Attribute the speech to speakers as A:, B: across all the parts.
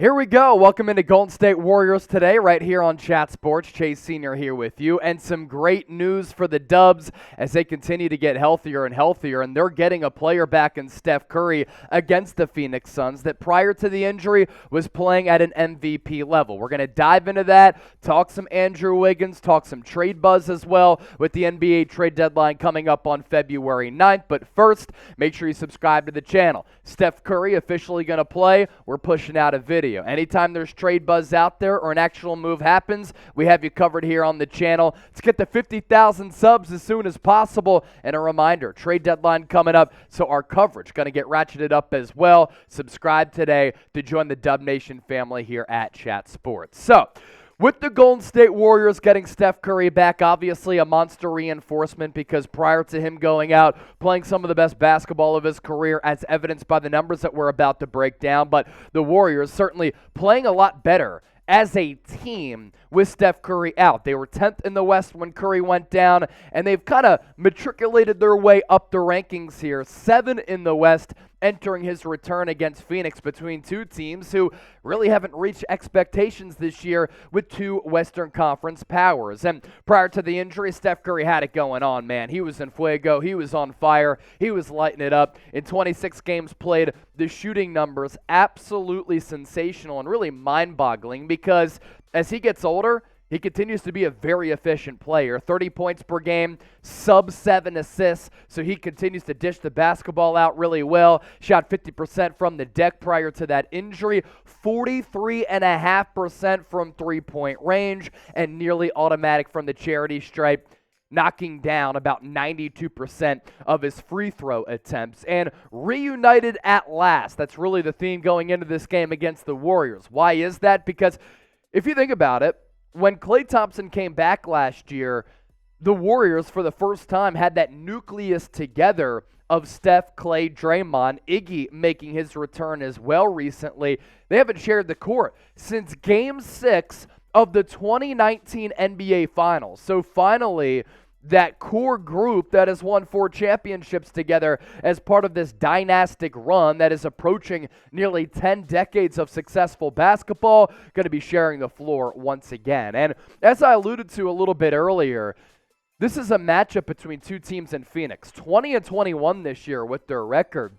A: Here we go. Welcome into Golden State Warriors today, right here on Chat Sports. Chase Sr. here with you. And some great news for the Dubs as they continue to get healthier and healthier. And they're getting a player back in Steph Curry against the Phoenix Suns that prior to the injury was playing at an MVP level. We're going to dive into that, talk some Andrew Wiggins, talk some trade buzz as well with the NBA trade deadline coming up on February 9th. But first, make sure you subscribe to the channel. Steph Curry officially going to play. We're pushing out a video. Anytime there's trade buzz out there or an actual move happens, we have you covered here on the channel. Let's get to 50,000 subs as soon as possible. And a reminder, trade deadline coming up, so our coverage going to get ratcheted up as well. Subscribe today to join the Dub Nation family here at Chat Sports. So, with the Golden State Warriors getting Steph Curry back, obviously a monster reinforcement because prior to him going out, playing some of the best basketball of his career as evidenced by the numbers that we're about to break down, but the Warriors certainly playing a lot better as a team with Steph Curry out. They were 10th in the West when Curry went down, and they've kind of matriculated their way up the rankings here. 7 in the West, entering his return against Phoenix between two teams who really haven't reached expectations this year with two Western Conference powers. And prior to the injury, Steph Curry had it going on, man. He was in fuego. He was on fire. He was lighting it up. In 26 games played, the shooting numbers absolutely sensational and really mind-boggling because as he gets older, he continues to be a very efficient player. 30 points per game, sub-7 assists, so he continues to dish the basketball out really well. Shot 50% from the deck prior to that injury, 43.5% from three-point range, and nearly automatic from the charity stripe, knocking down about 92% of his free throw attempts. And reunited at last. That's really the theme going into this game against the Warriors. Why is that? Because if you think about it, when Klay Thompson came back last year, the Warriors for the first time had that nucleus together of Steph, Klay, Draymond, Iggy making his return as well recently. They haven't shared the court since Game 6 of the 2019 NBA Finals. So finally, that core group that has won 4 championships together as part of this dynastic run that is approaching nearly 10 decades of successful basketball, going to be sharing the floor once again. And as I alluded to a little bit earlier, this is a matchup between two teams in Phoenix, 20-21 this year with their record,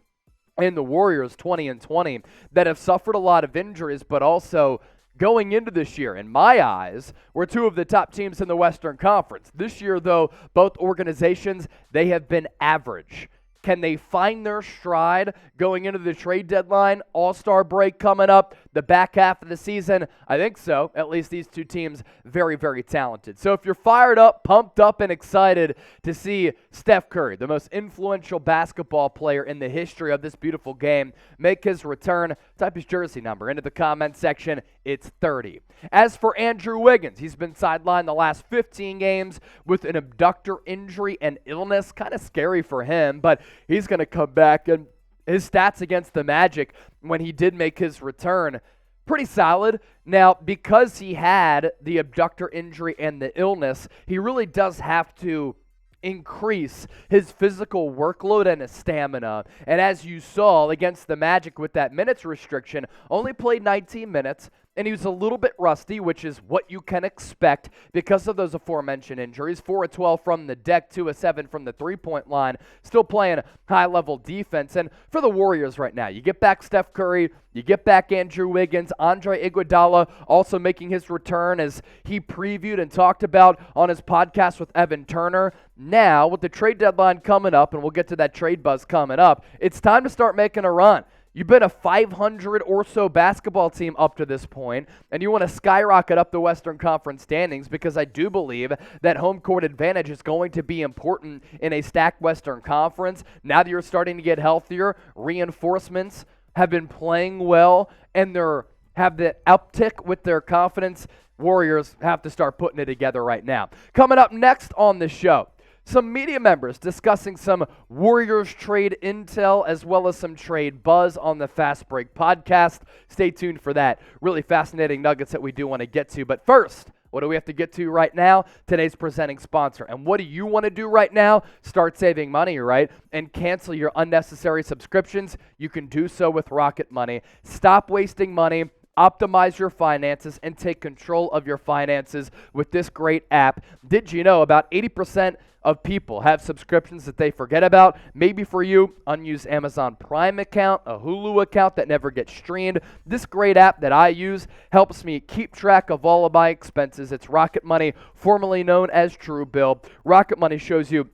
A: and the Warriors 20-20 that have suffered a lot of injuries, but also going into this year, in my eyes, were two of the top teams in the Western Conference. This year, though, both organizations, they have been average. Can they find their stride going into the trade deadline? All-Star break coming up, the back half of the season? I think so. At least these two teams, very, very talented. So if you're fired up, pumped up, and excited to see Steph Curry, the most influential basketball player in the history of this beautiful game, make his return, type his jersey number into the comment section. It's 30. As for Andrew Wiggins, he's been sidelined the last 15 games with an abductor injury and illness. Kind of scary for him, but he's going to come back, and his stats against the Magic when he did make his return, pretty solid. Now, because he had the abductor injury and the illness, he really does have to increase his physical workload and his stamina. And as you saw against the Magic with that minutes restriction, only played 19 minutes, and he was a little bit rusty, which is what you can expect because of those aforementioned injuries. 4 of 12 from the deck, 2 of 7 from the three-point line, still playing high-level defense. And for the Warriors right now, you get back Steph Curry, you get back Andrew Wiggins, Andre Iguodala also making his return as he previewed and talked about on his podcast with Evan Turner. Now, with the trade deadline coming up, and we'll get to that trade buzz coming up, it's time to start making a run. You've been a 500 or so basketball team up to this point, and you want to skyrocket up the Western Conference standings because I do believe that home court advantage is going to be important in a stacked Western Conference. Now that you're starting to get healthier, reinforcements have been playing well, and they have the uptick with their confidence. Warriors have to start putting it together right now. Coming up next on the show, some media members discussing some Warriors trade intel as well as some trade buzz on the Fast Break podcast. Stay tuned for that. Really fascinating nuggets that we do want to get to. But first, what do we have to get to right now? Today's presenting sponsor. And what do you want to do right now? Start saving money, right? And cancel your unnecessary subscriptions. You can do so with Rocket Money. Stop wasting money Optimize your finances and take control of your finances with this great app. Did you know about 80% of people have subscriptions that they forget about? Maybe for you, unused Amazon Prime account, a Hulu account that never gets streamed. This great app that I use helps me keep track of all of my expenses. It's Rocket Money, formerly known as Truebill. Rocket Money shows you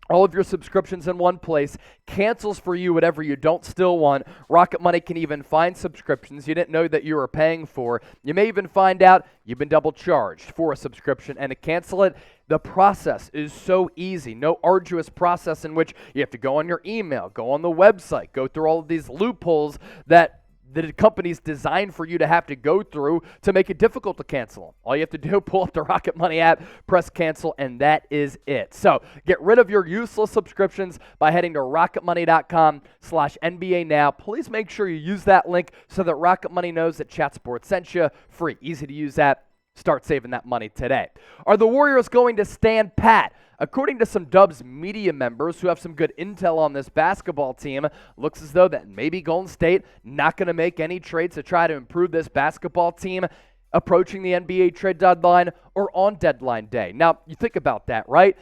A: all of your subscriptions in one place, cancels for you whatever you don't still want. Rocket Money can even find subscriptions you didn't know that you were paying for. You may even find out you've been double charged for a subscription, and to cancel it, the process is so easy. No arduous process in which you have to go on your email, go on the website, go through all of these loopholes that the company's designed for you to have to go through to make it difficult to cancel them. All you have to do, pull up the Rocket Money app, press cancel, and that is it. So get rid of your useless subscriptions by heading to rocketmoney.com/NBA now. Please make sure you use that link so that Rocket Money knows that Chat Sports sent you. Free, easy to use app. Start saving that money today. Are the Warriors going to stand pat? According to some Dubs media members who have some good intel on this basketball team, looks as though that maybe Golden State not going to make any trades to try to improve this basketball team approaching the NBA trade deadline or on deadline day. Now, you think about that, right?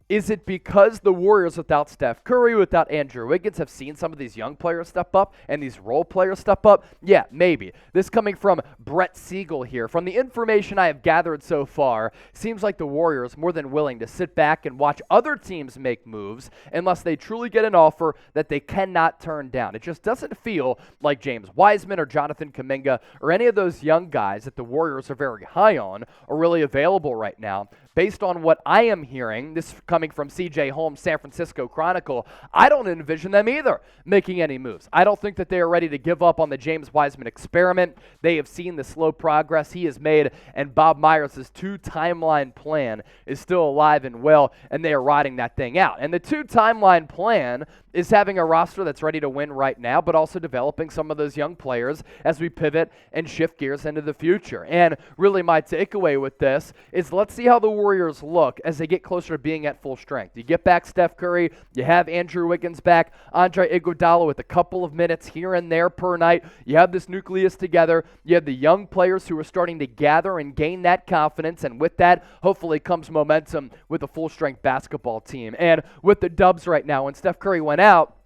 A: Is it because the Warriors, without Steph Curry, without Andrew Wiggins, have seen some of these young players step up and these role players step up? Yeah, maybe. This coming from Brett Siegel here. From the information I have gathered so far, seems like the Warriors more than willing to sit back and watch other teams make moves unless they truly get an offer that they cannot turn down. It just doesn't feel like James Wiseman or Jonathan Kuminga or any of those young guys that the Warriors are very high on are really available right now. Based on what I am hearing, this coming from CJ Holmes, San Francisco Chronicle, I don't envision them either making any moves. I don't think that they are ready to give up on the James Wiseman experiment. They have seen the slow progress he has made, and Bob Myers' two-timeline plan is still alive and well, and they are riding that thing out. And the two-timeline plan is having a roster that's ready to win right now, but also developing some of those young players as we pivot and shift gears into the future. And really my takeaway with this is let's see how the Warriors look as they get closer to being at full strength. You get back Steph Curry, you have Andrew Wiggins back, Andre Iguodala with a couple of minutes here and there per night. You have this nucleus together. You have the young players who are starting to gather and gain that confidence, and with that, hopefully comes momentum with a full-strength basketball team. And with the Dubs right now, when Steph Curry went out,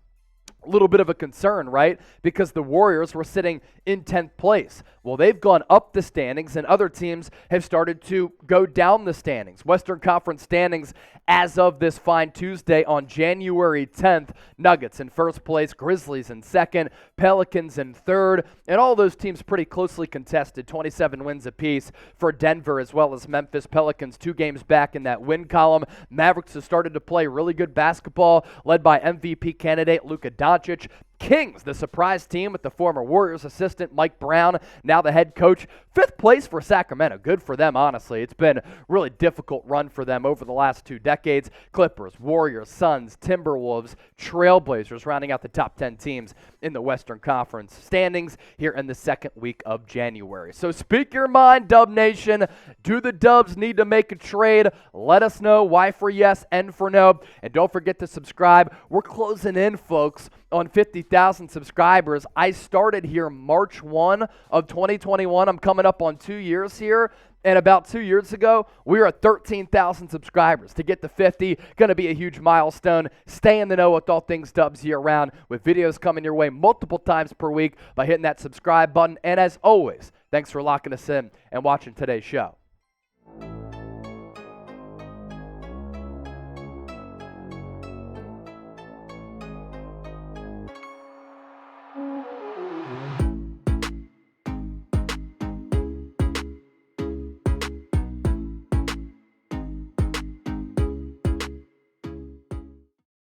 A: a little bit of a concern, right? Because the Warriors were sitting in 10th place. Well, they've gone up the standings, and other teams have started to go down the standings. Western Conference standings as of this fine Tuesday on January 10th. Nuggets in first place, Grizzlies in second, Pelicans in third, and all those teams pretty closely contested, 27 wins apiece for Denver as well as Memphis. Pelicans 2 games back in that win column. Mavericks have started to play really good basketball, led by MVP candidate Luka Doncic. Kings, the surprise team with the former Warriors assistant Mike Brown, now the head coach. 5th place for Sacramento. Good for them, honestly. It's been a really difficult run for them over the last 2 decades. Clippers, Warriors, Suns, Timberwolves, Trailblazers rounding out the top 10 teams in the Western Conference standings here in the second week of January. So speak your mind, Dub Nation. Do the Dubs need to make a trade? Let us know why for yes and for no. And don't forget to subscribe. We're closing in, folks, on 50,000 subscribers. I started here March 1 of 2021. I'm coming up on 2 years here. And about 2 years ago, we were at 13,000 subscribers. To get to 50, going to be a huge milestone. Stay in the know with all things Dubs year-round, with videos coming your way multiple times per week by hitting that subscribe button. And as always, thanks for locking us in and watching today's show.